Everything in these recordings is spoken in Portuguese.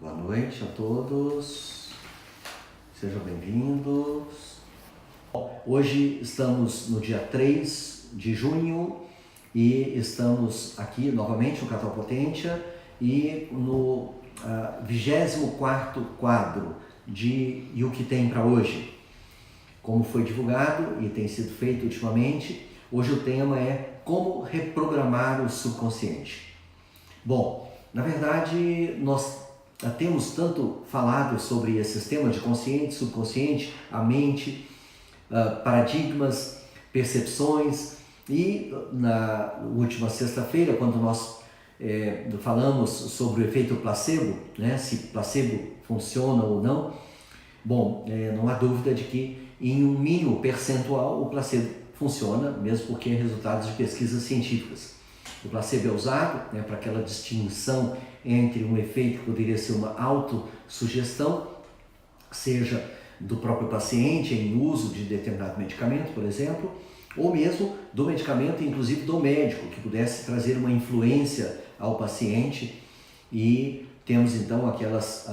Boa noite a todos, sejam bem-vindos. Hoje estamos no dia 3 de junho e estamos aqui novamente no Catal Potentia e no 24º quadro de E o que tem para hoje. Como foi divulgado e tem sido feito ultimamente, hoje o tema é como reprogramar o subconsciente. Bom, na verdade nós temos tanto falado sobre esses temas de consciente, subconsciente, a mente, paradigmas, percepções, e na última sexta-feira, quando nós falamos sobre o efeito placebo, né, se placebo funciona ou não, bom, não há dúvida de que em um mínimo percentual o placebo funciona, mesmo porque é resultados de pesquisas científicas. O placebo é usado, né, para aquela distinção entre um efeito que poderia ser uma autossugestão, seja do próprio paciente em uso de determinado medicamento, por exemplo, ou mesmo do medicamento, inclusive do médico, que pudesse trazer uma influência ao paciente. E temos então aquelas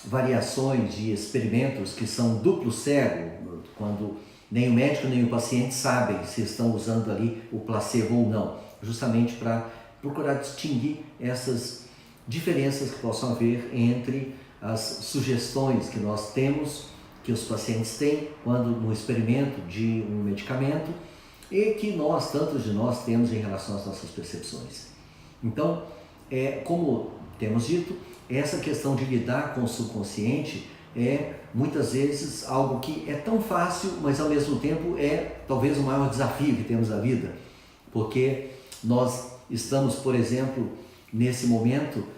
variações de experimentos que são duplo cego, quando nem o médico nem o paciente sabem se estão usando ali o placebo ou não, justamente para procurar distinguir essas diferenças que possam haver entre as sugestões que nós temos, que os pacientes têm quando no experimento de um medicamento, e que nós, tantos de nós, temos em relação às nossas percepções. Então, como temos dito, essa questão de lidar com o subconsciente é muitas vezes algo que é tão fácil, mas ao mesmo tempo é talvez o maior desafio que temos na vida, porque nós estamos, por exemplo, nesse momento,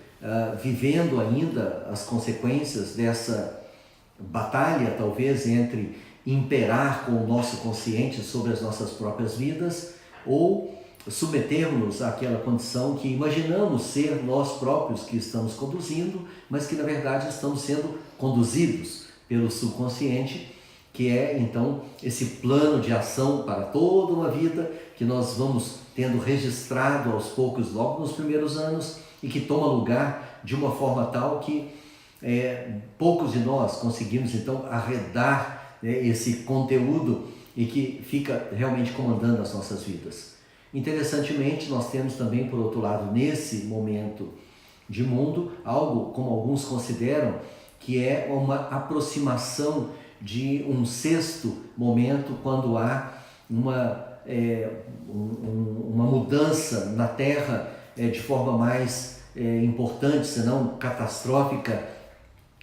vivendo ainda as consequências dessa batalha, talvez, entre imperar com o nosso consciente sobre as nossas próprias vidas ou submetermos àquela condição que imaginamos ser nós próprios que estamos conduzindo, mas que na verdade estamos sendo conduzidos pelo subconsciente, que é então esse plano de ação para toda uma vida que nós vamos tendo registrado aos poucos logo nos primeiros anos e que toma lugar de uma forma tal que poucos de nós conseguimos então arredar esse conteúdo e que fica realmente comandando as nossas vidas. Interessantemente, nós temos também, por outro lado, nesse momento de mundo, algo como alguns consideram que é uma aproximação de um sexto momento, quando há uma mudança na Terra de forma mais importante, senão catastrófica,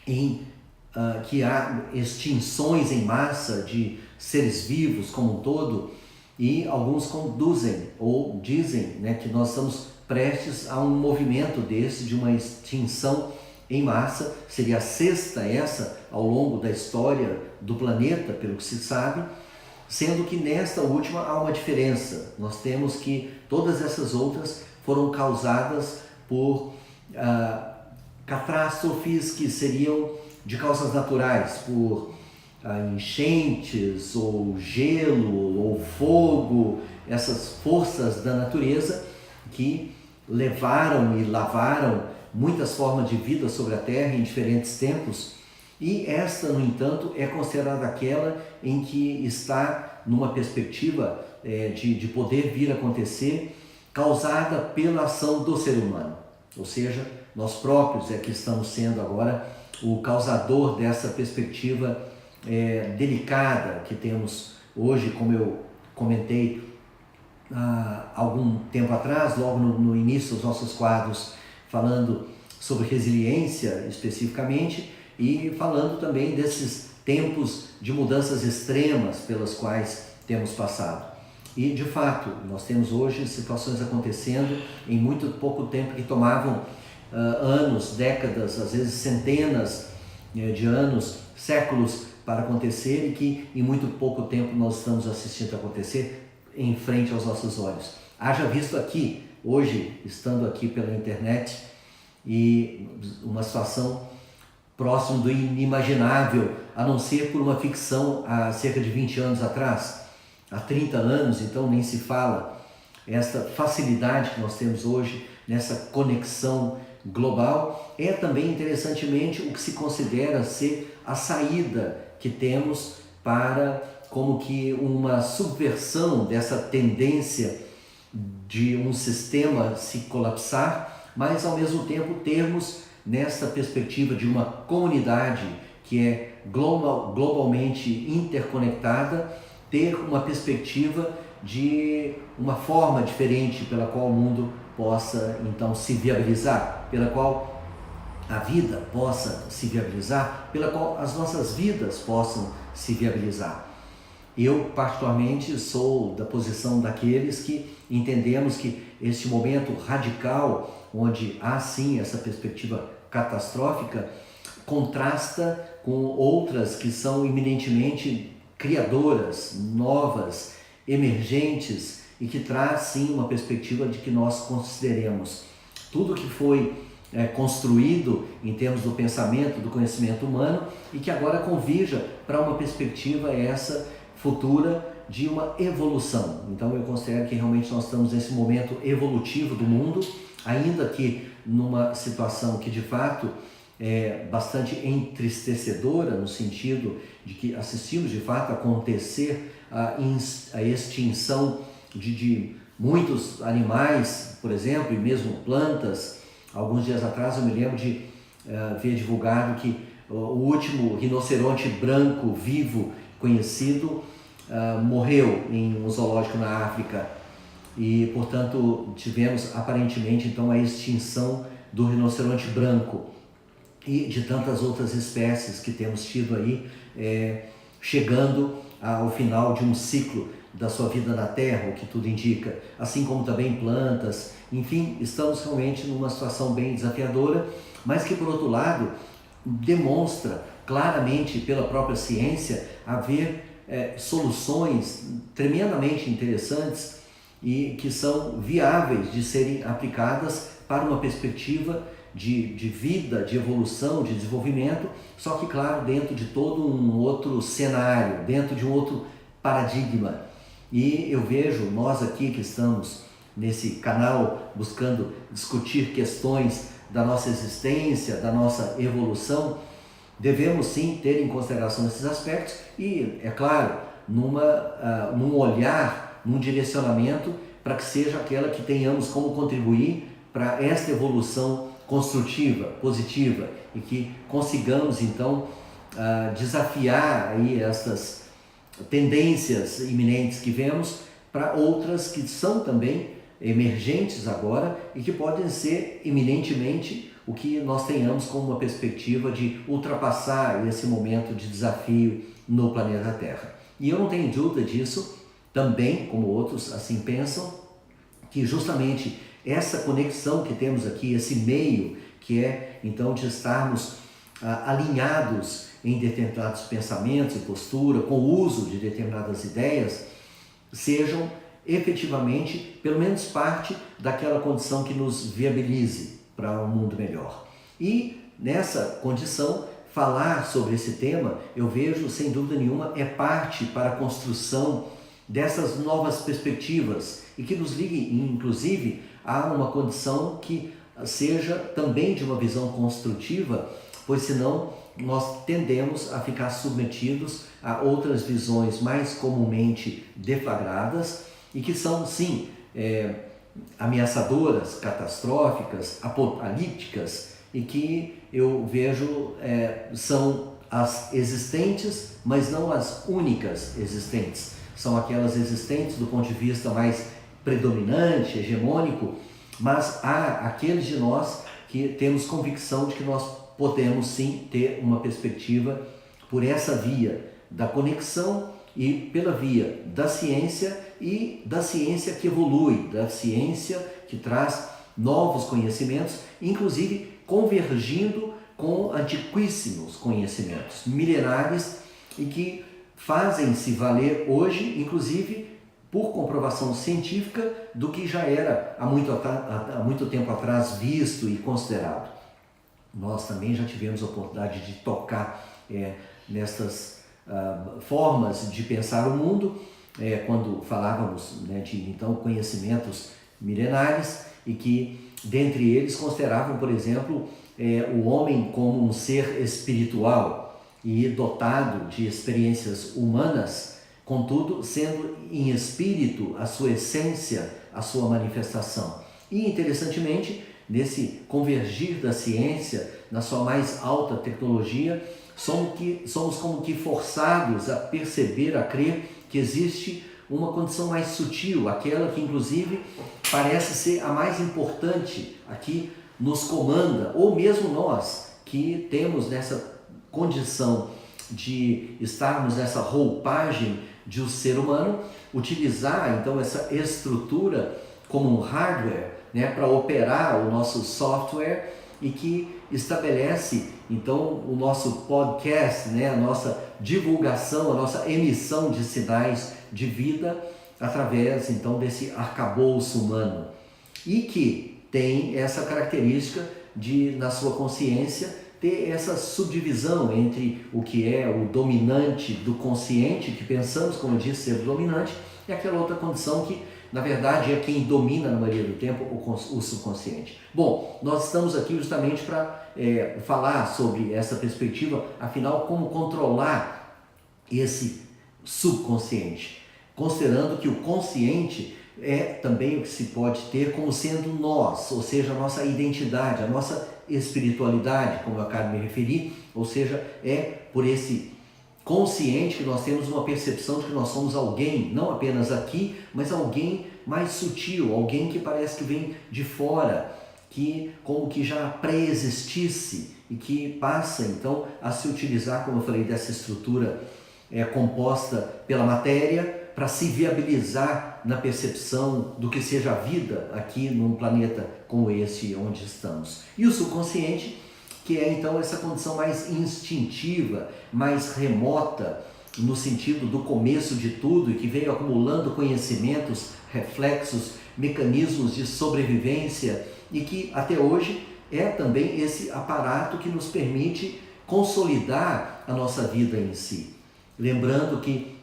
que há extinções em massa de seres vivos como um todo, e alguns conduzem ou dizem, né, que nós estamos prestes a um movimento desse, de uma extinção em massa. Seria a sexta essa ao longo da história do planeta, pelo que se sabe, sendo que nesta última há uma diferença. Nós temos que todas essas outras foram causadas por catástrofes que seriam de causas naturais, por enchentes, ou gelo, ou fogo, essas forças da natureza que levaram e lavaram muitas formas de vida sobre a Terra em diferentes tempos. E esta, no entanto, é considerada aquela em que está numa perspectiva de poder vir a acontecer, causada pela ação do ser humano. Ou seja, nós próprios que estamos sendo agora o causador dessa perspectiva delicada que temos hoje, como eu comentei há algum tempo atrás, logo no início dos nossos quadros, falando sobre resiliência especificamente, e falando também desses tempos de mudanças extremas pelas quais temos passado. E de fato, nós temos hoje situações acontecendo em muito pouco tempo que tomavam anos, décadas, às vezes centenas de anos, séculos para acontecer, e que em muito pouco tempo nós estamos assistindo acontecer em frente aos nossos olhos. Haja visto aqui, hoje, estando aqui pela internet, e uma situação próxima do inimaginável, a não ser por uma ficção há cerca de 20 anos atrás, há 30 anos, então nem se fala, esta facilidade que nós temos hoje nessa conexão global, é também interessantemente o que se considera ser a saída que temos para como que uma subversão dessa tendência de um sistema se colapsar, mas ao mesmo tempo termos nessa perspectiva de uma comunidade que é globalmente interconectada, ter uma perspectiva de uma forma diferente pela qual o mundo possa então se viabilizar, pela qual a vida possa se viabilizar, pela qual as nossas vidas possam se viabilizar. Eu, particularmente, sou da posição daqueles que entendemos que este momento radical, onde há sim essa perspectiva catastrófica, contrasta com outras que são eminentemente criadoras, novas, emergentes e que traz sim uma perspectiva de que nós consideremos tudo que foi construído em termos do pensamento, do conhecimento humano e que agora convirja para uma perspectiva essa futura de uma evolução. Então eu considero que realmente nós estamos nesse momento evolutivo do mundo, ainda que numa situação que de fato é bastante entristecedora, no sentido de que assistimos de fato acontecer a extinção de muitos animais, por exemplo, e mesmo plantas. Alguns dias atrás eu me lembro de ver divulgado que o último rinoceronte branco vivo conhecido morreu em um zoológico na África e, portanto, tivemos aparentemente então a extinção do rinoceronte branco e de tantas outras espécies que temos tido aí chegando ao final de um ciclo da sua vida na Terra, o que tudo indica, assim como também plantas. Enfim, estamos realmente numa situação bem desafiadora, mas que, por outro lado, demonstra claramente pela própria ciência haver soluções tremendamente interessantes e que são viáveis de serem aplicadas para uma perspectiva de vida, de evolução, de desenvolvimento, só que, claro, dentro de todo um outro cenário, dentro de um outro paradigma. E eu vejo, nós aqui que estamos nesse canal buscando discutir questões da nossa existência, da nossa evolução, devemos sim ter em consideração esses aspectos e, é claro, num olhar, num direcionamento para que seja aquela que tenhamos como contribuir para esta evolução construtiva, positiva e que consigamos então desafiar aí essas tendências iminentes que vemos para outras que são também emergentes agora e que podem ser eminentemente o que nós tenhamos como uma perspectiva de ultrapassar esse momento de desafio no planeta Terra. E eu não tenho dúvida disso, também, como outros assim pensam, que justamente essa conexão que temos aqui, esse meio que é então de estarmos alinhados em determinados pensamentos e postura, com o uso de determinadas ideias, sejam efetivamente, pelo menos parte daquela condição que nos viabilize para um mundo melhor. E nessa condição, falar sobre esse tema, eu vejo, sem dúvida nenhuma, é parte para a construção dessas novas perspectivas e que nos ligue, inclusive, a uma condição que seja também de uma visão construtiva, pois senão nós tendemos a ficar submetidos a outras visões mais comumente deflagradas e que são, sim, ameaçadoras, catastróficas, apocalípticas e que eu vejo são as existentes, mas não as únicas existentes. São aquelas existentes do ponto de vista mais predominante, hegemônico, mas há aqueles de nós que temos convicção de que nós podemos sim ter uma perspectiva por essa via da conexão e pela via da ciência e da ciência que evolui, da ciência que traz novos conhecimentos, inclusive convergindo com antiquíssimos conhecimentos milenares e que fazem-se valer hoje, inclusive por comprovação científica do que já era há muito tempo atrás visto e considerado. Nós também já tivemos a oportunidade de tocar nestas formas de pensar o mundo quando falávamos, né, de então conhecimentos milenares, e que dentre eles consideravam, por exemplo, o homem como um ser espiritual e dotado de experiências humanas, contudo sendo em espírito a sua essência, a sua manifestação. E interessantemente, nesse convergir da ciência, na sua mais alta tecnologia, somos como que forçados a perceber, a crer que existe uma condição mais sutil, aquela que inclusive parece ser a mais importante, aqui nos comanda, ou mesmo nós que temos nessa condição de estarmos nessa roupagem de um ser humano, utilizar então essa estrutura como um hardware, né, para operar o nosso software, e que estabelece então o nosso podcast, né, a nossa divulgação, a nossa emissão de sinais de vida através então desse arcabouço humano, e que tem essa característica de, na sua consciência, ter essa subdivisão entre o que é o dominante do consciente, que pensamos, como eu disse, ser dominante, e aquela outra condição que, na verdade, é quem domina, na maioria do tempo, o subconsciente. Bom, nós estamos aqui justamente para falar sobre essa perspectiva, afinal, como controlar esse subconsciente, considerando que o consciente é também o que se pode ter como sendo nós, ou seja, a nossa identidade, a nossa espiritualidade, como eu acabo de me referir, ou seja, é por esse consciente que nós temos uma percepção de que nós somos alguém, não apenas aqui, mas alguém mais sutil, alguém que parece que vem de fora, que como que já pré-existisse e que passa então a se utilizar, como eu falei, dessa estrutura composta pela matéria, para se viabilizar na percepção do que seja a vida aqui num planeta como esse onde estamos. E o subconsciente, que é então essa condição mais instintiva, mais remota, no sentido do começo de tudo, e que veio acumulando conhecimentos, reflexos, mecanismos de sobrevivência, e que até hoje é também esse aparato que nos permite consolidar a nossa vida em si. Lembrando que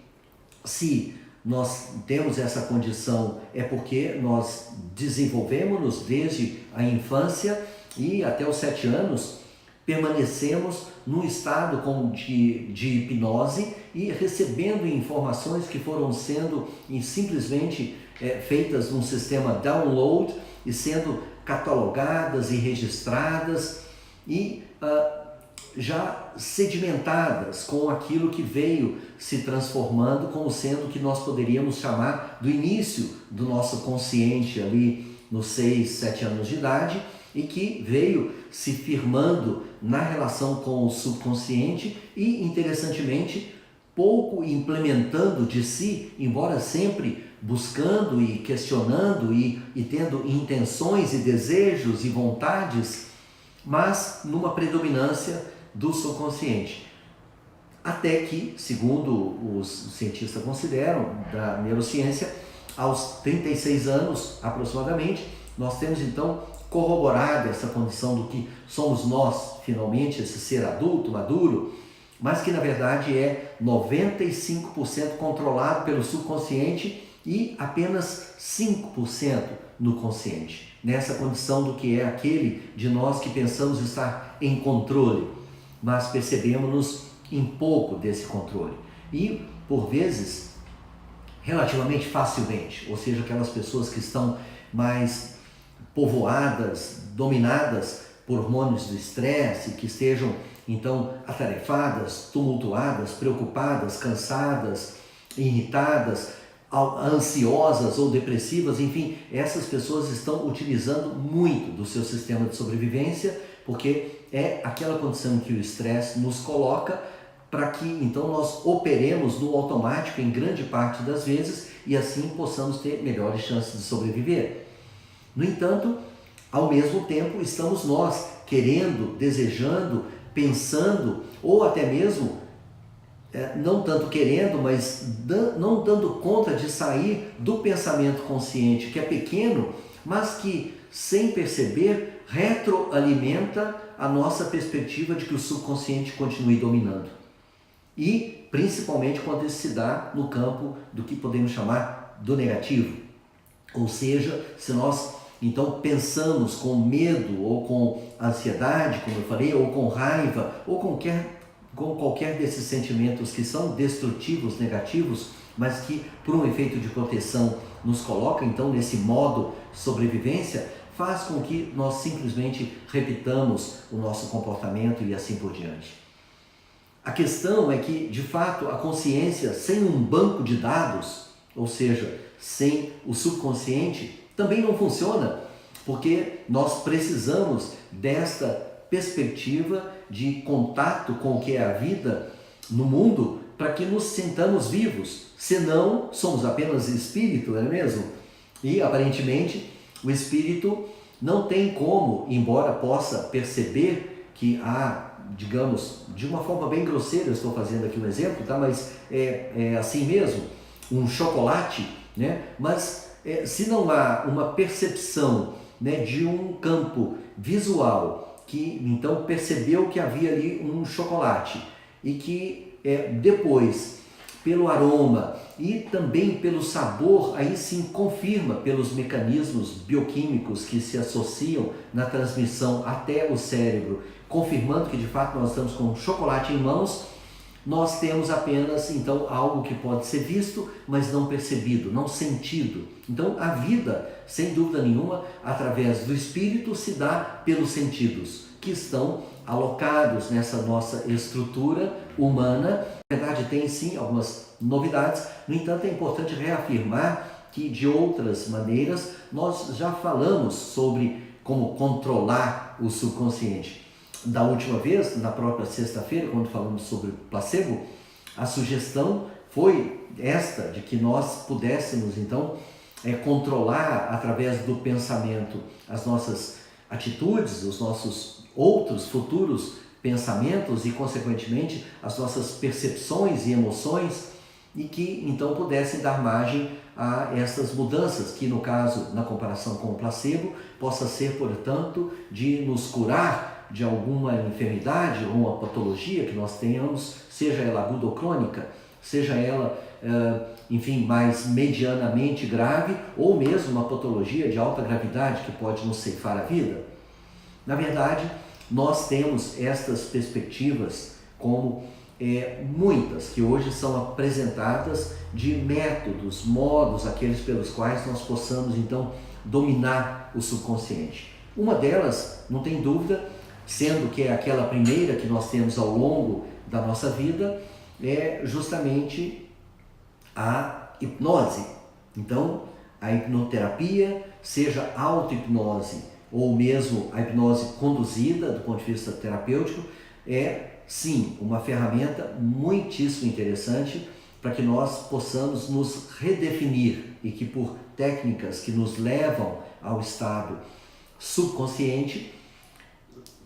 se nós temos essa condição é porque nós desenvolvemos-nos desde a infância e até os 7 anos, permanecemos num estado como de hipnose e recebendo informações que foram sendo simplesmente feitas num sistema download e sendo catalogadas e registradas e já sedimentadas com aquilo que veio se transformando como sendo o que nós poderíamos chamar do início do nosso consciente ali nos 6, 7 anos de idade, e que veio se firmando na relação com o subconsciente e, interessantemente, pouco implementando de si, embora sempre buscando e questionando e tendo intenções e desejos e vontades, mas numa predominância do subconsciente. Até que, segundo os cientistas consideram, da neurociência, aos 36 anos aproximadamente, nós temos então corroborado essa condição do que somos nós, finalmente, esse ser adulto, maduro, mas que na verdade é 95% controlado pelo subconsciente e apenas 5% no consciente. Nessa condição do que é aquele de nós que pensamos estar em controle, mas percebemos-nos em pouco desse controle. E, por vezes, relativamente facilmente, ou seja, aquelas pessoas que estão mais povoadas, dominadas por hormônios do estresse, que estejam então atarefadas, tumultuadas, preocupadas, cansadas, irritadas, ansiosas ou depressivas, enfim, essas pessoas estão utilizando muito do seu sistema de sobrevivência, porque é aquela condição que o estresse nos coloca para que então nós operemos no automático em grande parte das vezes e assim possamos ter melhores chances de sobreviver. No entanto, ao mesmo tempo, estamos nós querendo, desejando, pensando, ou até mesmo, não tanto querendo, mas não dando conta de sair do pensamento consciente, que é pequeno, mas que, sem perceber, retroalimenta a nossa perspectiva de que o subconsciente continue dominando. e principalmente quando isso se dá no campo do que podemos chamar do negativo. Ou seja, se nós então pensamos com medo ou com ansiedade, como eu falei, ou com raiva, ou com qualquer desses sentimentos que são destrutivos, negativos, mas que por um efeito de proteção nos coloca então nesse modo sobrevivência, faz com que nós simplesmente repitamos o nosso comportamento e assim por diante. A questão é que, de fato, a consciência sem um banco de dados, ou seja, sem o subconsciente, também não funciona, porque nós precisamos desta perspectiva de contato com o que é a vida no mundo para que nos sintamos vivos, senão somos apenas espírito, não é mesmo? E aparentemente o espírito não tem como, embora possa perceber que há, digamos, de uma forma bem grosseira, eu estou fazendo aqui um exemplo, tá? Mas é assim mesmo, um chocolate, né? Mas se não há uma percepção, né, de um campo visual que então percebeu que havia ali um chocolate e que depois, pelo aroma e também pelo sabor, aí sim confirma pelos mecanismos bioquímicos que se associam na transmissão até o cérebro, confirmando que de fato nós estamos com um chocolate em mãos, nós temos apenas então algo que pode ser visto, mas não percebido, não sentido. Então a vida, sem dúvida nenhuma, através do espírito se dá pelos sentidos, que estão alocados nessa nossa estrutura humana. Na verdade tem sim algumas novidades, no entanto é importante reafirmar que de outras maneiras nós já falamos sobre como controlar o subconsciente. Da última vez, na própria sexta-feira, quando falamos sobre placebo, a sugestão foi esta, de que nós pudéssemos então controlar através do pensamento as nossas atitudes, os nossos outros futuros pensamentos e consequentemente as nossas percepções e emoções, e que então pudessem dar margem a essas mudanças, que no caso, na comparação com o placebo, possa ser, portanto, de nos curar de alguma enfermidade ou uma patologia que nós tenhamos, seja ela aguda ou crônica, seja ela, enfim, mais medianamente grave, ou mesmo uma patologia de alta gravidade que pode nos ceifar a vida. Na verdade, nós temos estas perspectivas como muitas que hoje são apresentadas de métodos, modos, aqueles pelos quais nós possamos então dominar o subconsciente. Uma delas, não tem dúvida, sendo que é aquela primeira que nós temos ao longo da nossa vida, é justamente a hipnose. Então, a hipnoterapia, seja a auto-hipnose ou mesmo a hipnose conduzida do ponto de vista terapêutico, é sim uma ferramenta muitíssimo interessante para que nós possamos nos redefinir e que por técnicas que nos levam ao estado subconsciente,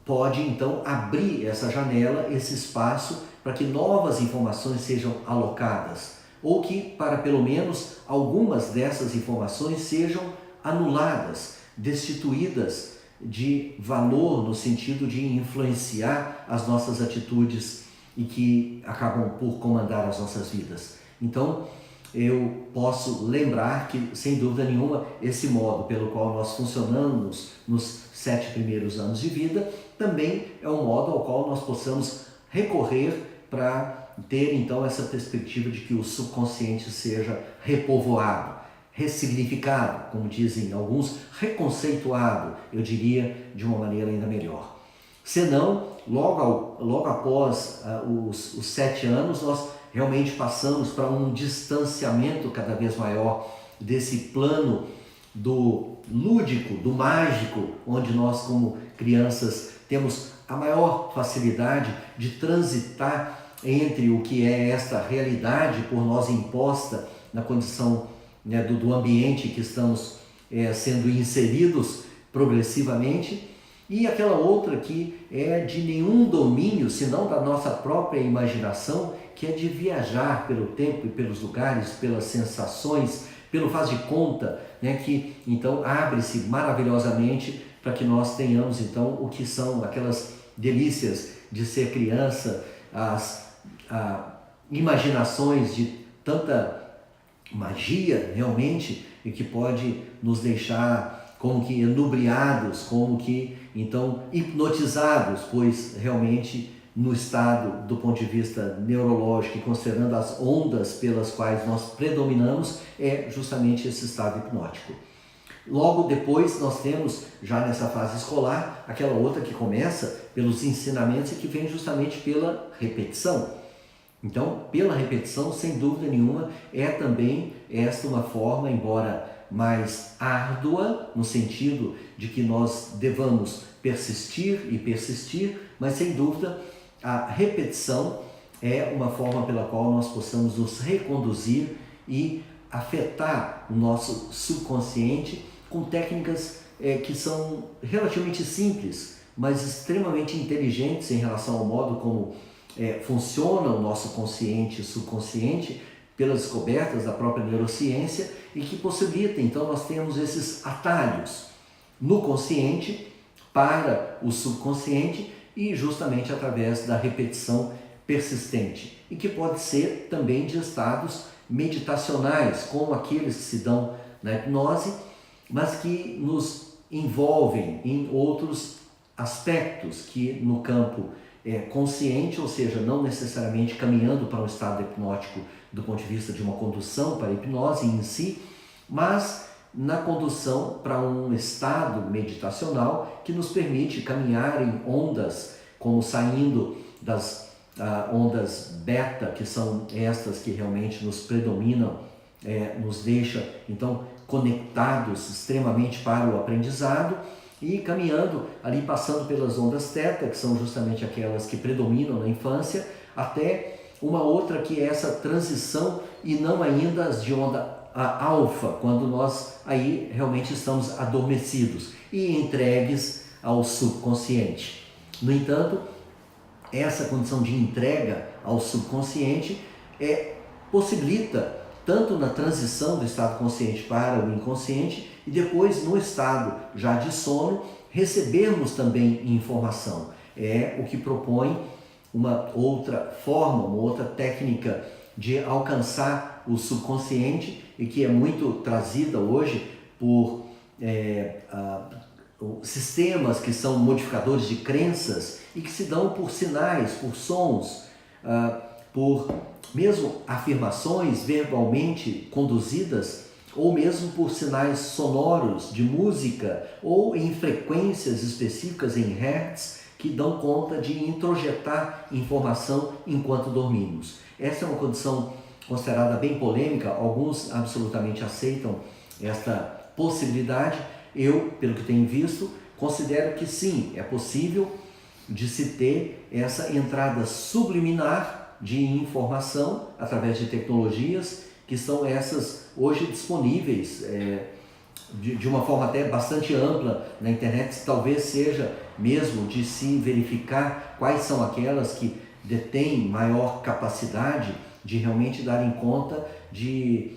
pode então abrir essa janela, esse espaço para que novas informações sejam alocadas, ou que para pelo menos algumas dessas informações sejam anuladas, destituídas de valor no sentido de influenciar as nossas atitudes e que acabam por comandar as nossas vidas. Então, eu posso lembrar que, sem dúvida nenhuma, esse modo pelo qual nós funcionamos nos 7 primeiros anos de vida também é um modo ao qual nós possamos recorrer para ter então essa perspectiva de que o subconsciente seja repovoado, ressignificado, como dizem alguns, reconceituado, eu diria de uma maneira ainda melhor. Senão, logo após os 7 anos, nós realmente passamos para um distanciamento cada vez maior desse plano do lúdico, do mágico, onde nós como crianças temos a maior facilidade de transitar entre o que é esta realidade por nós imposta na condição, né, do ambiente que estamos sendo inseridos progressivamente, e aquela outra que é de nenhum domínio, senão da nossa própria imaginação, que é de viajar pelo tempo e pelos lugares, pelas sensações, pelo faz de conta, né, que então abre-se maravilhosamente para que nós tenhamos então o que são aquelas delícias de ser criança, imaginações de tanta magia realmente, e que pode nos deixar como que enubriados, como que então hipnotizados, pois realmente no estado do ponto de vista neurológico e considerando as ondas pelas quais nós predominamos, é justamente esse estado hipnótico. Logo depois nós temos, já nessa fase escolar, aquela outra que começa pelos ensinamentos e que vem justamente pela repetição. Então, pela repetição, sem dúvida nenhuma, é também esta uma forma, embora mais árdua, no sentido de que nós devamos persistir e persistir, mas sem dúvida a repetição é uma forma pela qual nós possamos nos reconduzir e afetar o nosso subconsciente com técnicas que são relativamente simples, mas extremamente inteligentes em relação ao modo como funciona o nosso consciente e subconsciente, pelas descobertas da própria neurociência, e que possibilita, então, nós temos esses atalhos no consciente para o subconsciente e justamente através da repetição persistente, e que pode ser também de estados meditacionais, como aqueles que se dão na hipnose, mas que nos envolvem em outros aspectos que no campo consciente, ou seja, não necessariamente caminhando para um estado hipnótico do ponto de vista de uma condução para a hipnose em si, mas na condução para um estado meditacional que nos permite caminhar em ondas, como saindo das ondas beta, que são estas que realmente nos predominam, nos deixa então conectados extremamente para o aprendizado, e caminhando ali, passando pelas ondas teta, que são justamente aquelas que predominam na infância, até uma outra que é essa transição, e não ainda as de onda alfa, quando nós aí realmente estamos adormecidos e entregues ao subconsciente. No entanto, essa condição de entrega ao subconsciente possibilita, tanto na transição do estado consciente para o inconsciente, e depois no estado já de sono, recebermos também informação. É o que propõe uma outra forma, uma outra técnica de alcançar o subconsciente, e que é muito trazida hoje por sistemas que são modificadores de crenças e que se dão por sinais, por sons, por mesmo afirmações verbalmente conduzidas, ou mesmo por sinais sonoros de música, ou em frequências específicas em hertz, que dão conta de introjetar informação enquanto dormimos. Essa é uma condição considerada bem polêmica, alguns absolutamente aceitam esta possibilidade. Eu, pelo que tenho visto, considero que sim, é possível de se ter essa entrada subliminar de informação através de tecnologias que são essas hoje disponíveis de uma forma até bastante ampla na internet. Talvez seja mesmo de se verificar quais são aquelas que detêm maior capacidade de realmente darem conta de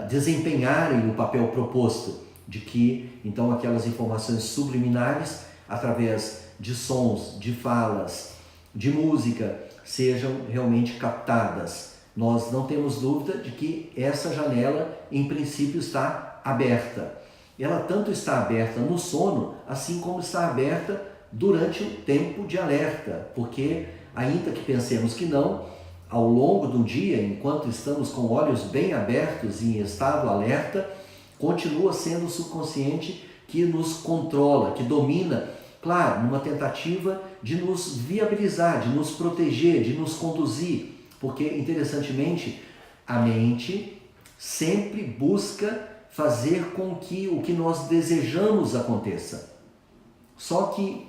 desempenharem o papel proposto, de que então aquelas informações subliminares através de sons, de falas, de música sejam realmente captadas. Nós não temos dúvida de que essa janela, em princípio, está aberta. Ela tanto está aberta no sono, assim como está aberta durante o tempo de alerta, porque, ainda que pensemos que não, ao longo do dia, enquanto estamos com olhos bem abertos e em estado alerta, continua sendo o subconsciente que nos controla, que domina, claro, numa tentativa de nos viabilizar, de nos proteger, de nos conduzir. Porque, interessantemente, a mente sempre busca fazer com que o que nós desejamos aconteça. Só que,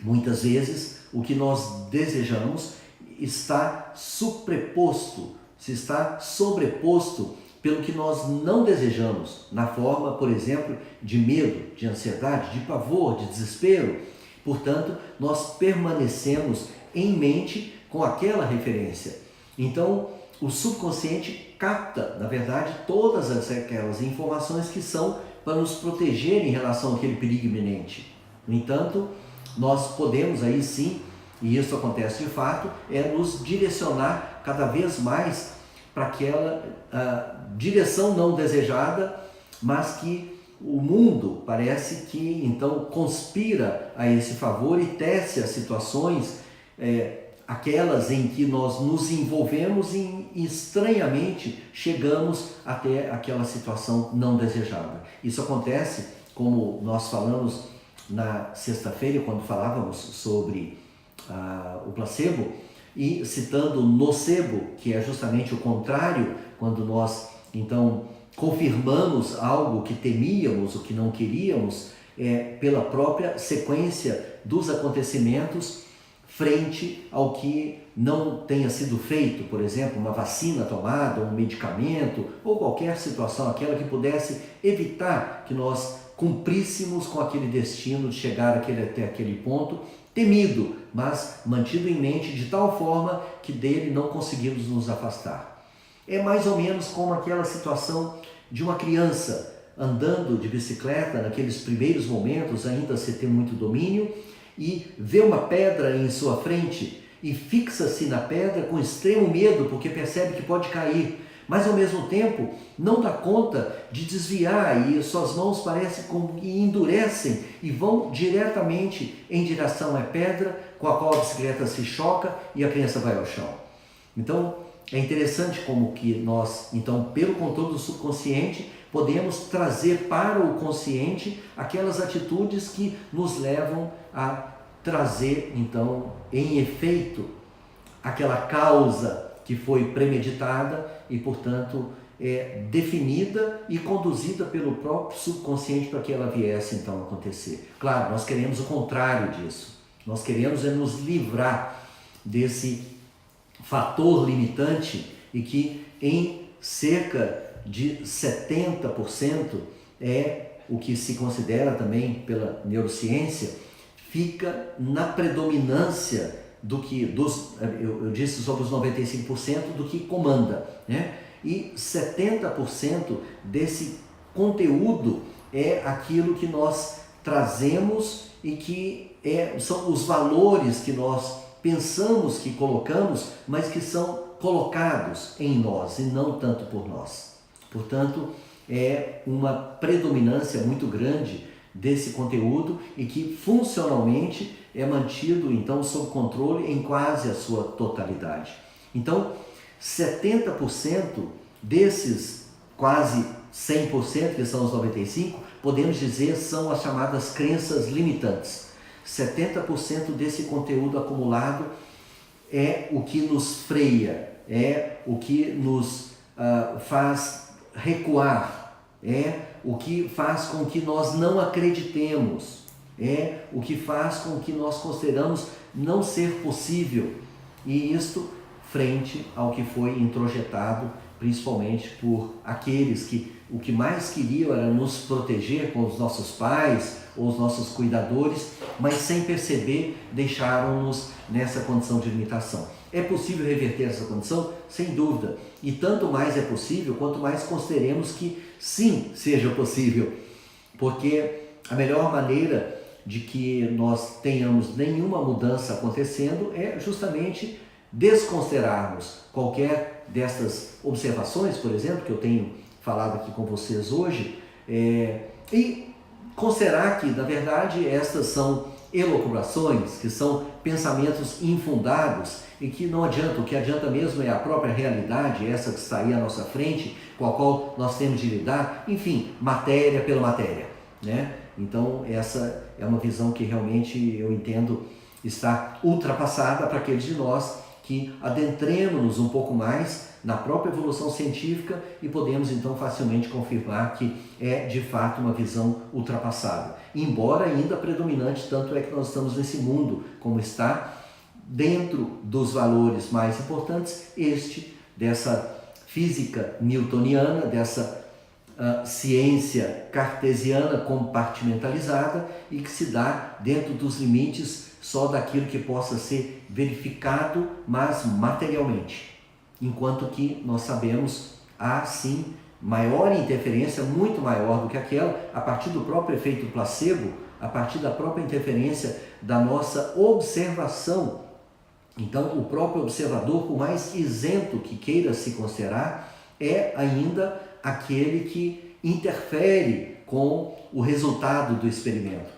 muitas vezes, o que nós desejamos está sobreposto pelo que nós não desejamos, na forma, por exemplo, de medo, de ansiedade, de pavor, de desespero. Portanto, nós permanecemos em mente com aquela referência. Então, o subconsciente capta, na verdade, todas aquelas informações que são para nos proteger em relação àquele perigo iminente. No entanto, nós podemos aí sim e isso acontece de fato, é nos direcionar cada vez mais para aquela direção não desejada, mas que o mundo parece que então conspira a esse favor e tece as situações, aquelas em que nós nos envolvemos e estranhamente chegamos até aquela situação não desejada. Isso acontece, como nós falamos na sexta-feira, quando falávamos sobre o placebo, e citando o nocebo, que é justamente o contrário, quando nós então confirmamos algo que temíamos, o que não queríamos, pela própria sequência dos acontecimentos frente ao que não tenha sido feito, por exemplo, uma vacina tomada, um medicamento ou qualquer situação, aquela que pudesse evitar que nós cumpríssemos com aquele destino de chegar até aquele ponto, temido, mas mantido em mente de tal forma que dele não conseguimos nos afastar. É mais ou menos como aquela situação de uma criança andando de bicicleta naqueles primeiros momentos, ainda sem ter muito domínio, e vê uma pedra em sua frente e fixa-se na pedra com extremo medo, porque percebe que pode cair, mas ao mesmo tempo não dá conta de desviar, e suas mãos parecem que endurecem e vão diretamente em direção à pedra, com a qual a bicicleta se choca e a criança vai ao chão. Então é interessante como que nós, então, pelo controle do subconsciente, podemos trazer para o consciente aquelas atitudes que nos levam a trazer, então, em efeito, aquela causa que foi premeditada e, portanto, definida e conduzida pelo próprio subconsciente para que ela viesse, então, a acontecer. Claro, nós queremos o contrário disso. Nós queremos nos livrar desse fator limitante e que em cerca de 70% é o que se considera também pela neurociência, fica na predominância do que, eu disse sobre os 95% do que comanda, né? E 70% desse conteúdo é aquilo que nós trazemos e que são os valores que nós pensamos que colocamos, mas que são colocados em nós e não tanto por nós. Portanto, é uma predominância muito grande desse conteúdo e que funcionalmente é mantido então sob controle em quase a sua totalidade. Então, 70% desses quase 100%, que são os 95%, podemos dizer são as chamadas crenças limitantes. 70% desse conteúdo acumulado é o que nos freia, é o que nos faz recuar, é o que faz com que nós não acreditemos, é o que faz com que nós consideramos não ser possível, e isto frente ao que foi introjetado principalmente por aqueles que o que mais queriam era nos proteger com os nossos pais ou os nossos cuidadores, mas sem perceber deixaram-nos nessa condição de limitação. É possível reverter essa condição? Sem dúvida. E tanto mais é possível, quanto mais consideremos que sim, seja possível. Porque a melhor maneira de que nós tenhamos nenhuma mudança acontecendo é justamente desconsiderarmos qualquer destas observações, por exemplo, que eu tenho falado aqui com vocês hoje, e considerar que, na verdade, estas são elucubrações, que são pensamentos infundados e que não adianta, o que adianta mesmo é a própria realidade, essa que está aí à nossa frente, com a qual nós temos de lidar, enfim, matéria pela matéria, né? Então, essa é uma visão que realmente eu entendo está ultrapassada para aqueles de nós que adentremos-nos um pouco mais na própria evolução científica e podemos então facilmente confirmar que é de fato uma visão ultrapassada. Embora ainda predominante, tanto é que nós estamos nesse mundo como está, dentro dos valores mais importantes, dessa física newtoniana, dessa ciência cartesiana compartimentalizada e que se dá dentro dos limites só daquilo que possa ser verificado, mas materialmente. Enquanto que nós sabemos, há sim maior interferência, muito maior do que aquela, a partir do próprio efeito placebo, a partir da própria interferência da nossa observação Então, o próprio observador, por mais isento que queira se considerar, é ainda aquele que interfere com o resultado do experimento.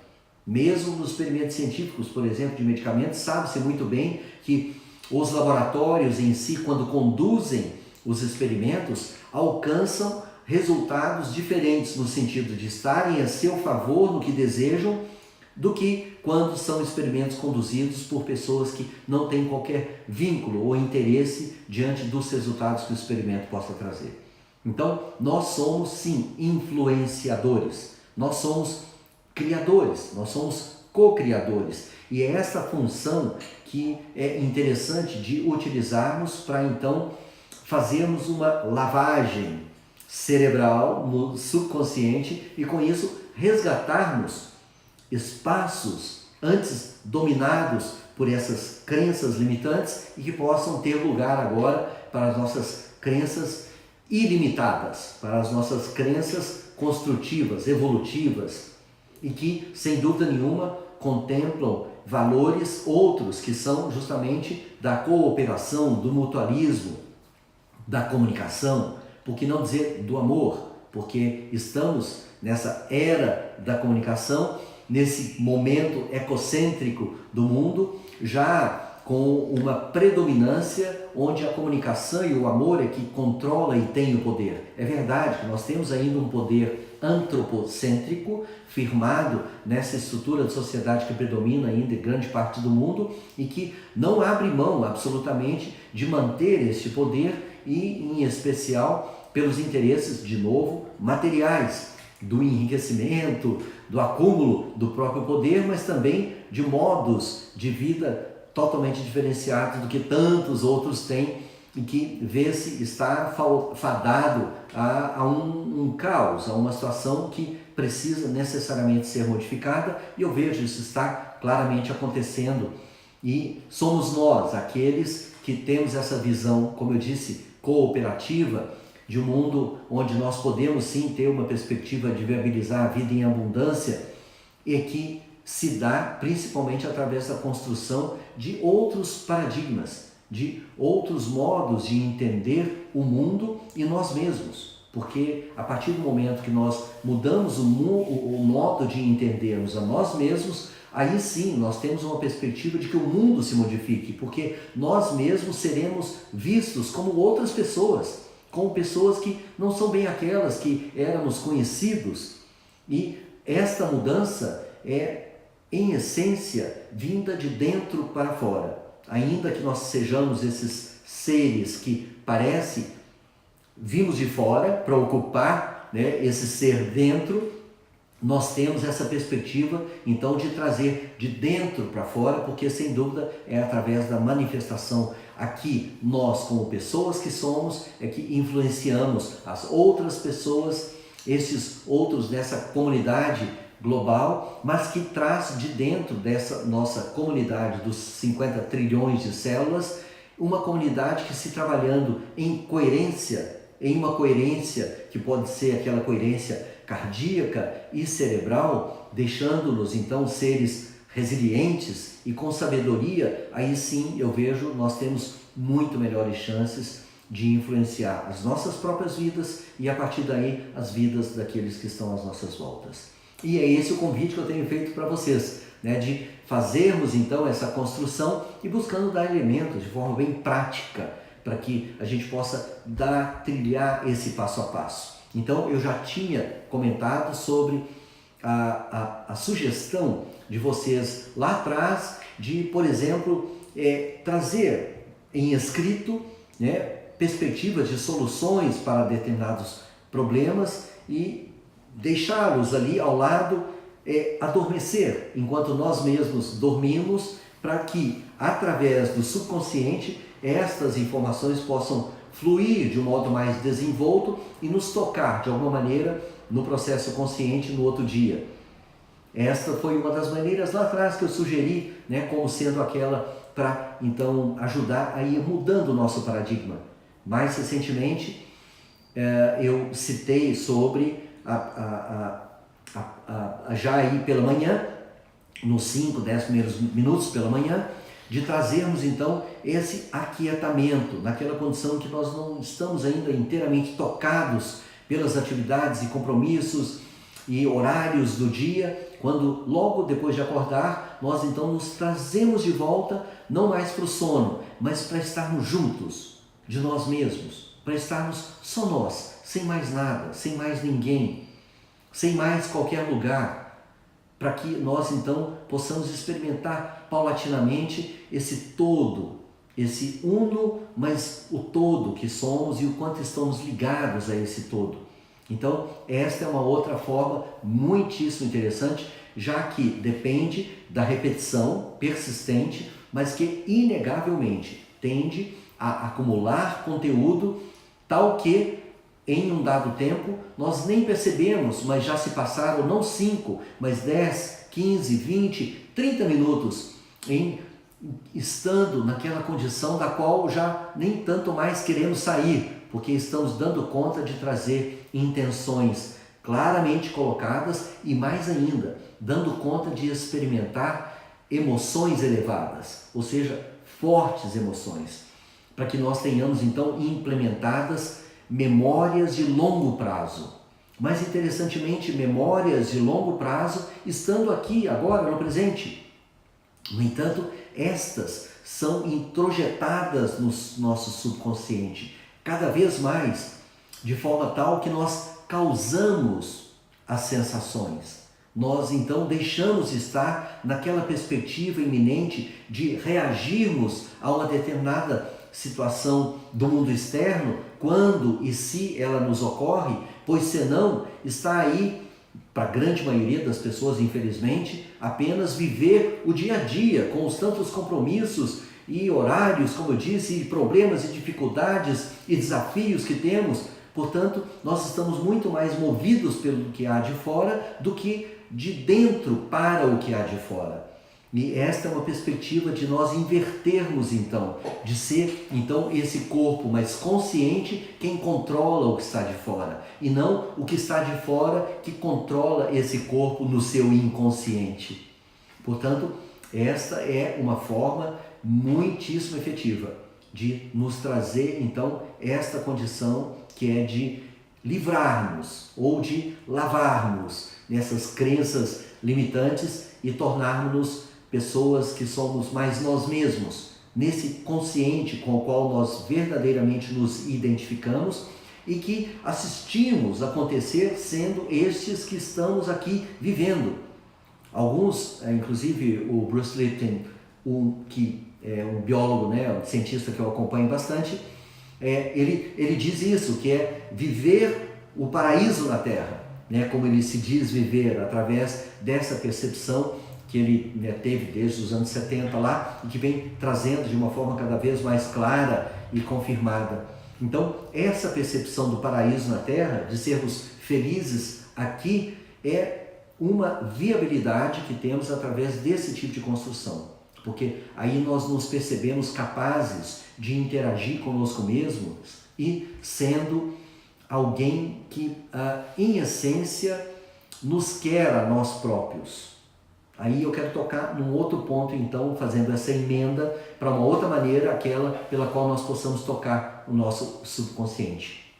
Mesmo nos experimentos científicos, por exemplo, de medicamentos, sabe-se muito bem que os laboratórios em si, quando conduzem os experimentos, alcançam resultados diferentes no sentido de estarem a seu favor no que desejam, do que quando são experimentos conduzidos por pessoas que não têm qualquer vínculo ou interesse diante dos resultados que o experimento possa trazer. Então, nós somos sim influenciadores, nós somos criadores, nós somos co-criadores, e é essa função que é interessante de utilizarmos para então fazermos uma lavagem cerebral no subconsciente e com isso resgatarmos espaços antes dominados por essas crenças limitantes e que possam ter lugar agora para as nossas crenças ilimitadas, para as nossas crenças construtivas, evolutivas e que, sem dúvida nenhuma, contemplam valores outros que são justamente da cooperação, do mutualismo, da comunicação, por que não dizer do amor, porque estamos nessa era da comunicação, nesse momento ecocêntrico do mundo, já com uma predominância onde a comunicação e o amor é que controla e tem o poder. É verdade que nós temos ainda um poder antropocêntrico firmado nessa estrutura de sociedade que predomina ainda em grande parte do mundo e que não abre mão absolutamente de manter este poder e, em especial, pelos interesses, de novo, materiais, do enriquecimento, do acúmulo do próprio poder, mas também de modos de vida totalmente diferenciados do que tantos outros têm e que vê-se estar fadado a um caos, a uma situação que precisa necessariamente ser modificada, e eu vejo isso está claramente acontecendo, e somos nós, aqueles que temos essa visão, como eu disse, cooperativa, de um mundo onde nós podemos sim ter uma perspectiva de viabilizar a vida em abundância e que se dá principalmente através da construção de outros paradigmas, de outros modos de entender o mundo e nós mesmos. Porque a partir do momento que nós mudamos o modo de entendermos a nós mesmos, aí sim nós temos uma perspectiva de que o mundo se modifique, porque nós mesmos seremos vistos como outras pessoas, como pessoas que não são bem aquelas que éramos conhecidos. E esta mudança é, em essência, vinda de dentro para fora. Ainda que nós sejamos esses seres que parece vimos de fora para ocupar, né, esse ser dentro, nós temos essa perspectiva então de trazer de dentro para fora, porque sem dúvida é através da manifestação aqui, nós como pessoas que somos, é que influenciamos as outras pessoas, esses outros dessa comunidade global, mas que traz de dentro dessa nossa comunidade dos 50 trilhões de células, uma comunidade que se trabalhando em coerência, em uma coerência que pode ser aquela coerência cardíaca e cerebral, deixando-nos então seres resilientes e com sabedoria, aí sim eu vejo nós temos muito melhores chances de influenciar as nossas próprias vidas e a partir daí as vidas daqueles que estão às nossas voltas. E é esse o convite que eu tenho feito para vocês, né, de fazermos então essa construção e buscando dar elementos de forma bem prática para que a gente possa trilhar esse passo a passo. Então eu já tinha comentado sobre a sugestão de vocês lá atrás de, por exemplo, trazer em escrito, né, perspectivas de soluções para determinados problemas e deixá-los ali ao lado, adormecer enquanto nós mesmos dormimos, para que através do subconsciente estas informações possam fluir de um modo mais desenvolto e nos tocar de alguma maneira no processo consciente no outro dia. Esta foi uma das maneiras lá atrás que eu sugeri, né, como sendo aquela para então ajudar a ir mudando o nosso paradigma. Mais recentemente eu citei sobre já aí pela manhã, nos 5, 10 primeiros minutos pela manhã, de trazermos então esse aquietamento, naquela condição que nós não estamos ainda inteiramente tocados pelas atividades e compromissos e horários do dia, quando logo depois de acordar, nós então nos trazemos de volta, não mais para o sono, mas para estarmos juntos de nós mesmos, para estarmos só nós, sem mais nada, sem mais ninguém, sem mais qualquer lugar, para que nós então possamos experimentar paulatinamente esse todo, esse uno, mas o todo que somos e o quanto estamos ligados a esse todo. Então, esta é uma outra forma muitíssimo interessante, já que depende da repetição persistente, mas que inegavelmente tende a acumular conteúdo tal que em um dado tempo nós nem percebemos, mas já se passaram não 5, mas 10, 15, 20, 30 minutos estando naquela condição da qual já nem tanto mais queremos sair, porque estamos dando conta de trazer intenções claramente colocadas e mais ainda, dando conta de experimentar emoções elevadas, ou seja, fortes emoções, para que nós tenhamos então implementadas memórias de longo prazo. Mais interessantemente, memórias de longo prazo estando aqui, agora, no presente. No entanto, estas são introjetadas no nosso subconsciente, cada vez mais, de forma tal que nós causamos as sensações. Nós então deixamos de estar naquela perspectiva iminente de reagirmos a uma determinada situação do mundo externo, quando e se ela nos ocorre, pois senão está aí, para a grande maioria das pessoas, infelizmente, apenas viver o dia a dia, com os tantos compromissos e horários, como eu disse, e problemas e dificuldades e desafios que temos. Portanto, nós estamos muito mais movidos pelo que há de fora do que de dentro para o que há de fora. E esta é uma perspectiva de nós invertermos então, de ser então esse corpo mais consciente quem controla o que está de fora, e não o que está de fora que controla esse corpo no seu inconsciente. Portanto, esta é uma forma muitíssimo efetiva de nos trazer então esta condição que é de livrarmos ou de lavarmos nessas crenças limitantes e tornarmos-nos pessoas que somos mais nós mesmos, nesse consciente com o qual nós verdadeiramente nos identificamos e que assistimos acontecer sendo estes que estamos aqui vivendo. Alguns, inclusive o Bruce Lipton, que é um biólogo, um cientista que eu acompanho bastante, ele diz isso, que é viver o paraíso na Terra, como ele se diz viver através dessa percepção que ele teve desde os anos 70 lá e que vem trazendo de uma forma cada vez mais clara e confirmada. Então, essa percepção do paraíso na Terra, de sermos felizes aqui, é uma viabilidade que temos através desse tipo de construção, porque aí nós nos percebemos capazes de interagir conosco mesmos e sendo alguém que, em essência, nos quer a nós próprios. Aí eu quero tocar num outro ponto, então, fazendo essa emenda para uma outra maneira, aquela pela qual nós possamos tocar o nosso subconsciente,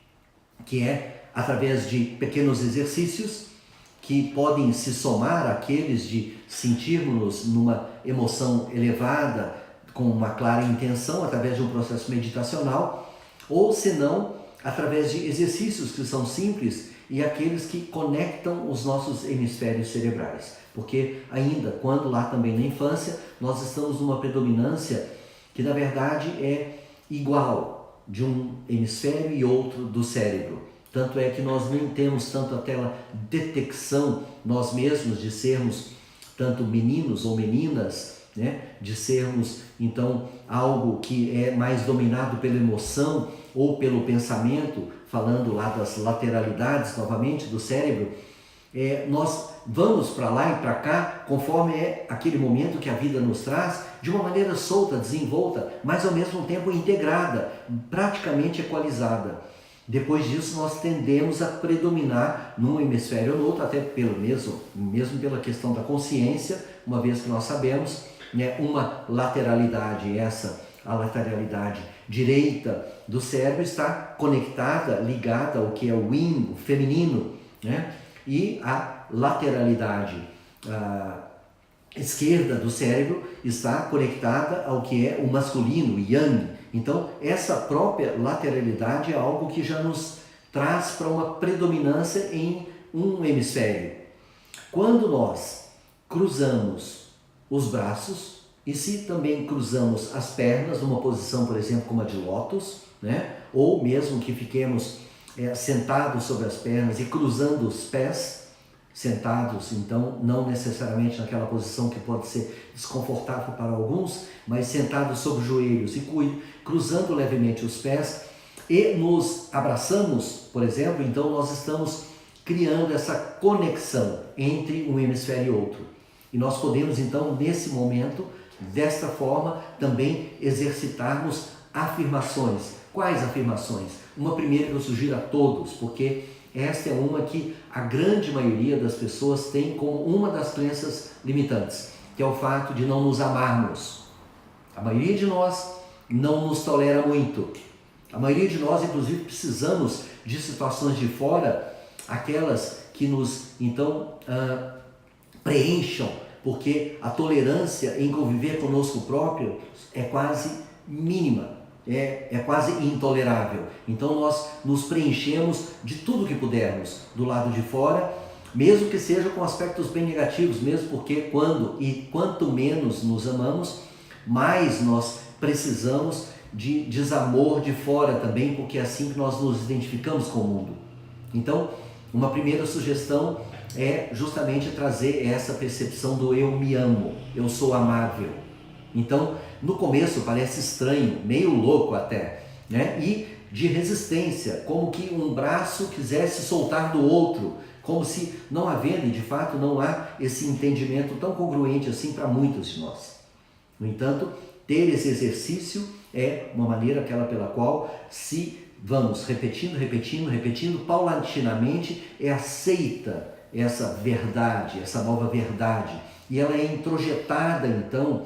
que é através de pequenos exercícios que podem se somar àqueles de sentirmos numa emoção elevada, com uma clara intenção, através de um processo meditacional, ou se não, através de exercícios que são simples e aqueles que conectam os nossos hemisférios cerebrais. Porque ainda, quando lá também na infância, nós estamos numa predominância que na verdade é igual de um hemisfério e outro do cérebro. Tanto é que nós nem temos tanto aquela detecção nós mesmos de sermos tanto meninos ou meninas, de sermos então algo que é mais dominado pela emoção ou pelo pensamento, falando lá das lateralidades novamente do cérebro. Nós vamos para lá e para cá, conforme é aquele momento que a vida nos traz, de uma maneira solta, desenvolta, mas ao mesmo tempo integrada, praticamente equalizada. Depois disso, nós tendemos a predominar num hemisfério ou no outro, até mesmo pela questão da consciência, uma vez que nós sabemos né, uma lateralidade, a lateralidade direita do cérebro está conectada, ligada ao que é o yin, o feminino, né? E a lateralidade esquerda do cérebro está conectada ao que é o masculino, o yang. Então, essa própria lateralidade é algo que já nos traz para uma predominância em um hemisfério. Quando nós cruzamos os braços, e se também cruzamos as pernas numa posição, por exemplo, como a de lótus, né? Ou mesmo que fiquemos sentados sobre as pernas e cruzando os pés, sentados, então não necessariamente naquela posição que pode ser desconfortável para alguns, mas sentados sobre os joelhos e cruzando levemente os pés e nos abraçamos, por exemplo, então nós estamos criando essa conexão entre um hemisfério e outro. E nós podemos então, nesse momento, desta forma, também exercitarmos afirmações. Quais afirmações? Uma primeira que eu sugiro a todos, porque esta é uma que a grande maioria das pessoas tem como uma das crenças limitantes, que é o fato de não nos amarmos. A maioria de nós não nos tolera muito. A maioria de nós, inclusive, precisamos de situações de fora, aquelas que nos, então, preencham, porque a tolerância em conviver conosco próprio é quase mínima, é quase intolerável. Então nós nos preenchemos de tudo que pudermos do lado de fora, mesmo que seja com aspectos bem negativos, mesmo porque quanto menos nos amamos, mais nós precisamos de desamor de fora também, porque é assim que nós nos identificamos com o mundo. Então, uma primeira sugestão é justamente trazer essa percepção do eu me amo, eu sou amável. Então, no começo parece estranho, meio louco até, né? E de resistência, como que um braço quisesse soltar do outro, como se não havendo, e de fato não há esse entendimento tão congruente assim para muitos de nós. No entanto, ter esse exercício é uma maneira aquela pela qual se vamos repetindo, paulatinamente é aceita essa verdade, essa nova verdade, e ela é introjetada então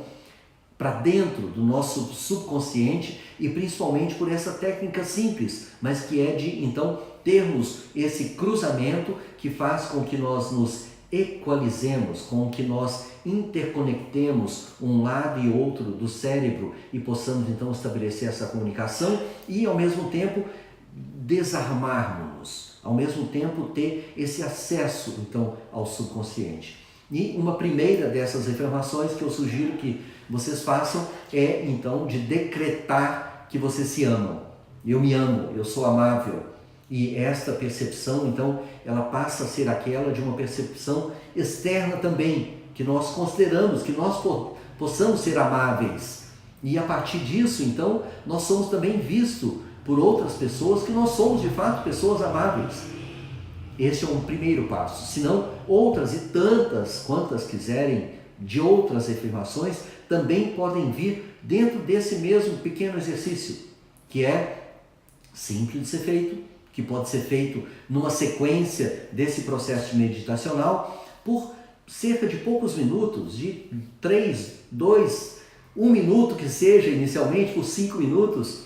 para dentro do nosso subconsciente, e principalmente por essa técnica simples, mas que é de então termos esse cruzamento que faz com que nós nos equalizemos, com que nós interconectemos um lado e outro do cérebro e possamos então estabelecer essa comunicação e ao mesmo tempo desarmarmos, ao mesmo tempo ter esse acesso então ao subconsciente. E uma primeira dessas afirmações que eu sugiro que vocês façam é então de decretar que vocês se amam. Eu me amo, eu sou amável. E esta percepção, então, ela passa a ser aquela de uma percepção externa também, que nós consideramos, que nós possamos ser amáveis. E a partir disso, então, nós somos também vistos por outras pessoas que nós somos, de fato, pessoas amáveis. Esse é um primeiro passo. Senão, outras e tantas quantas quiserem de outras afirmações também podem vir dentro desse mesmo pequeno exercício, que é simples de ser feito, que pode ser feito numa sequência desse processo meditacional por cerca de poucos minutos, de 3, 2, 1 minuto que seja inicialmente, por 5 minutos,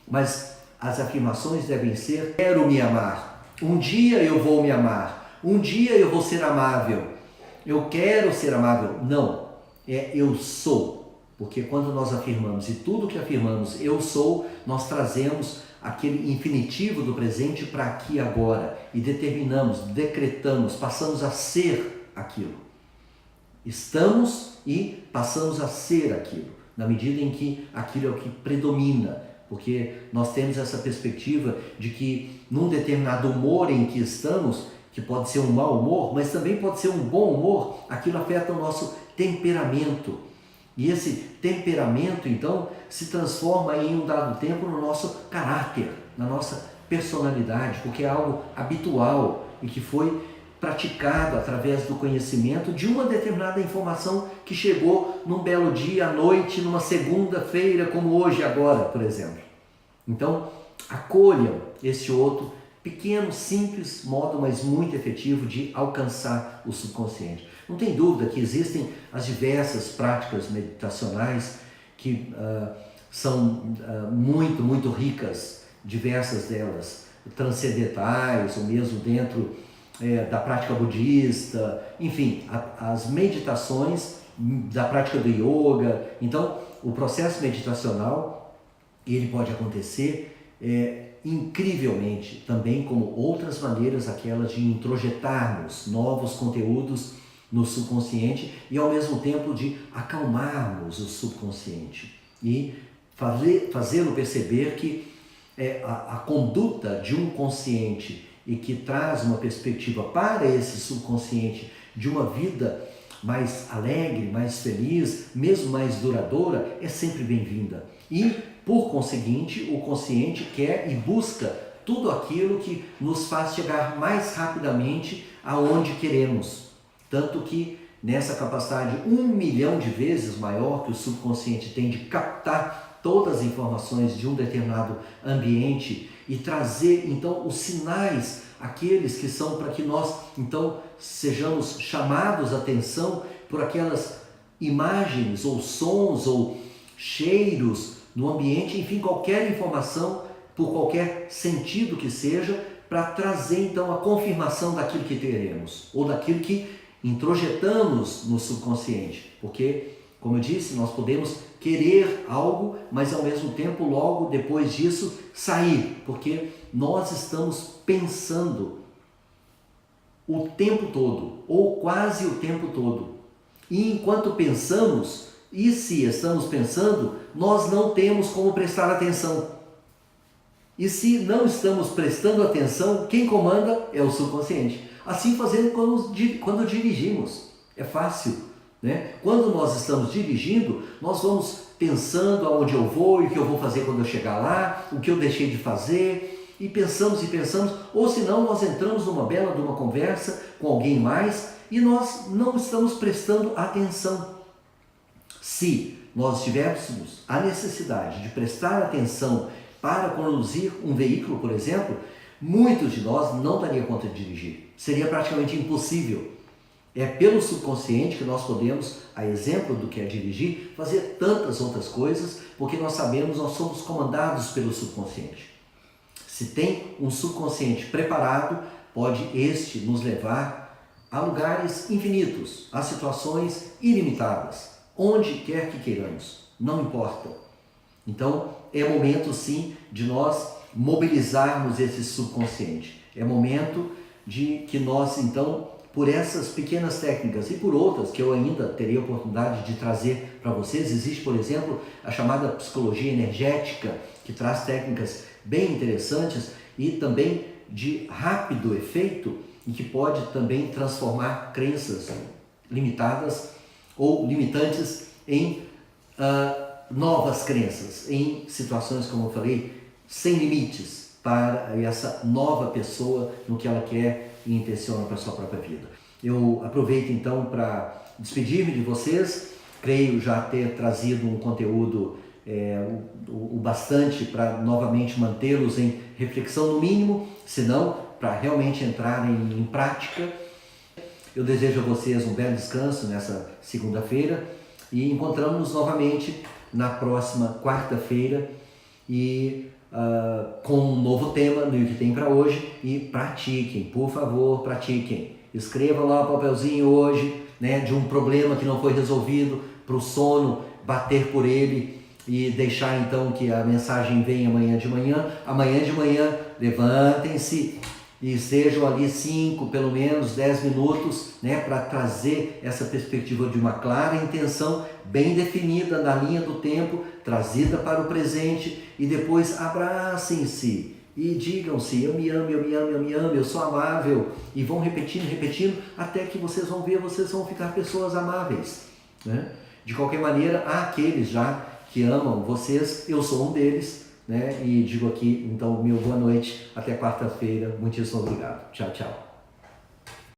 mas as afirmações devem ser: quero me amar, um dia eu vou me amar, um dia eu vou ser amável, eu quero ser amável. Não, é eu sou, porque quando nós afirmamos, e tudo que afirmamos eu sou, nós trazemos aquele infinitivo do presente para aqui e agora, e determinamos, decretamos, passamos a ser aquilo. Estamos e passamos a ser aquilo, na medida em que aquilo é o que predomina, porque nós temos essa perspectiva de que num determinado humor em que estamos, que pode ser um mau humor, mas também pode ser um bom humor, aquilo afeta o nosso temperamento. E esse temperamento, então, se transforma em um dado tempo no nosso caráter, na nossa personalidade, porque é algo habitual e que foi praticado através do conhecimento de uma determinada informação que chegou num belo dia à noite, numa segunda-feira, como hoje agora, por exemplo. Então, acolham esse outro pequeno, simples modo, mas muito efetivo de alcançar o subconsciente. Não tem dúvida que existem as diversas práticas meditacionais que são muito ricas, diversas delas, transcendentais, ou mesmo dentro da prática budista, enfim, as meditações da prática do yoga. Então, o processo meditacional, ele pode acontecer incrivelmente também como outras maneiras, aquelas de introjetarmos novos conteúdos no subconsciente e ao mesmo tempo de acalmarmos o subconsciente e fazê-lo perceber que a conduta de um consciente e que traz uma perspectiva para esse subconsciente de uma vida mais alegre, mais feliz, mesmo mais duradoura, é sempre bem-vinda. E, por conseguinte, o consciente quer e busca tudo aquilo que nos faz chegar mais rapidamente aonde queremos. Tanto que nessa capacidade 1 milhão de vezes maior que o subconsciente tem de captar todas as informações de um determinado ambiente e trazer então os sinais, aqueles que são para que nós então sejamos chamados a atenção por aquelas imagens ou sons ou cheiros no ambiente, enfim, qualquer informação, por qualquer sentido que seja, para trazer então a confirmação daquilo que teremos ou daquilo que introjetamos no subconsciente, porque, como eu disse, nós podemos querer algo, mas ao mesmo tempo logo depois disso sair, porque nós estamos pensando o tempo todo, ou quase o tempo todo. E enquanto pensamos, e se estamos pensando, nós não temos como prestar atenção. E se não estamos prestando atenção, quem comanda é o subconsciente. Assim fazendo quando dirigimos. É fácil, né? Quando nós estamos dirigindo, nós vamos pensando aonde eu vou e o que eu vou fazer quando eu chegar lá, o que eu deixei de fazer, e pensamos, ou senão nós entramos numa bela de uma conversa com alguém mais e nós não estamos prestando atenção. Se nós tivéssemos a necessidade de prestar atenção para conduzir um veículo, por exemplo, muitos de nós não dariam conta de dirigir. Seria praticamente impossível. É pelo subconsciente que nós podemos, a exemplo do que é dirigir, fazer tantas outras coisas, porque nós sabemos, nós somos comandados pelo subconsciente. Se tem um subconsciente preparado, pode este nos levar a lugares infinitos, a situações ilimitadas, onde quer que queiramos, não importa. Então, é momento sim de nós mobilizarmos esse subconsciente. É momento de que nós, então, por essas pequenas técnicas e por outras que eu ainda teria a oportunidade de trazer para vocês, existe, por exemplo, a chamada psicologia energética, que traz técnicas bem interessantes e também de rápido efeito e que pode também transformar crenças limitadas ou limitantes em novas crenças, em situações, como eu falei, sem limites para essa nova pessoa no que ela quer e intenciona para a sua própria vida. Eu aproveito então para despedir-me de vocês, creio já ter trazido um conteúdo o bastante para novamente mantê-los em reflexão no mínimo, se não para realmente entrarem em prática. Eu desejo a vocês um belo descanso nessa segunda-feira e encontramos-nos novamente na próxima quarta-feira e com um novo tema no que tem para hoje. E pratiquem, por favor, pratiquem. Escreva lá o papelzinho hoje, né, de um problema que não foi resolvido, para o sono bater por ele e deixar então que a mensagem venha amanhã de manhã. Amanhã de manhã, levantem-se e sejam ali 5, pelo menos 10 minutos, né, para trazer essa perspectiva de uma clara intenção bem definida na linha do tempo, trazida para o presente, e depois abracem-se e digam-se: eu me amo, eu me amo, eu me amo, eu sou amável, e vão repetindo, até que vocês vão ver, vocês vão ficar pessoas amáveis, né? De qualquer maneira, há aqueles já que amam vocês, eu sou um deles, né? E digo aqui, então, meu boa noite, até quarta-feira, muitíssimo obrigado. Tchau, tchau.